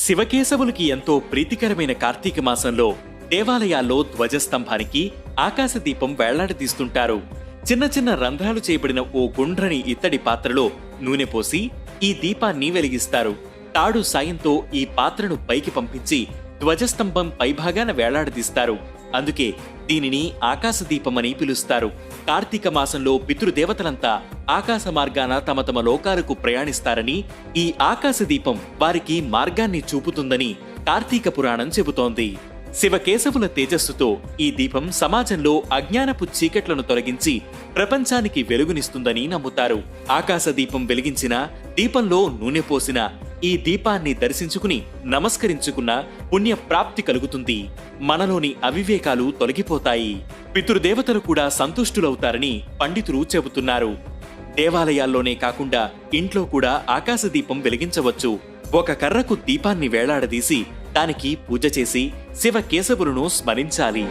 శివకేశవులకి ఎంతో ప్రీతికరమైన కార్తీక మాసంలో దేవాలయాల్లో ధ్వజస్తంభానికి ఆకాశదీపం వేళ్లాడదీస్తుంటారు. చిన్న చిన్న రంధ్రాలు చేయబడిన ఓ గుండ్రని ఇత్తడి పాత్రలో నూనె పోసి ఈ దీపాన్ని వెలిగిస్తారు. తాడు సాయంతో ఈ పాత్రను పైకి పంపించి ధ్వజస్తంభం పైభాగాన వేళ్లాడదీస్తారు. అందుకే దీనిని ఆకాశదీపమని పిలుస్తారు. కార్తీక మాసంలో పితృదేవతలంతా ఆకాశ మార్గాన తమ తమ లోకాలకు ప్రయాణిస్తారని, ఈ ఆకాశదీపం వారికి మార్గాన్ని చూపుతుందని కార్తీక పురాణం చెబుతోంది. శివకేశవుల తేజస్సుతో ఈ దీపం సమాజంలో అజ్ఞానపు చీకట్లను తొలగించి ప్రపంచానికి వెలుగునిస్తుందని నమ్ముతారు. ఆకాశదీపం వెలిగించిన, దీపంలో నూనె పోసిన, ఈ దీపాన్ని దర్శించుకుని నమస్కరించుకున్న పుణ్యప్రాప్తి కలుగుతుంది. మనలోని అవివేకాలు తొలగిపోతాయి. పితృదేవతలు కూడా సంతుష్టులవుతారని పండితులు చెబుతున్నారు. దేవాలయాల్లోనే కాకుండా ఇంట్లో కూడా ఆకాశదీపం వెలిగించవచ్చు. ఒక కర్రకు దీపాన్ని వేలాడదీసి దానికి పూజ చేసి శివకేశవులను స్మరించాలి.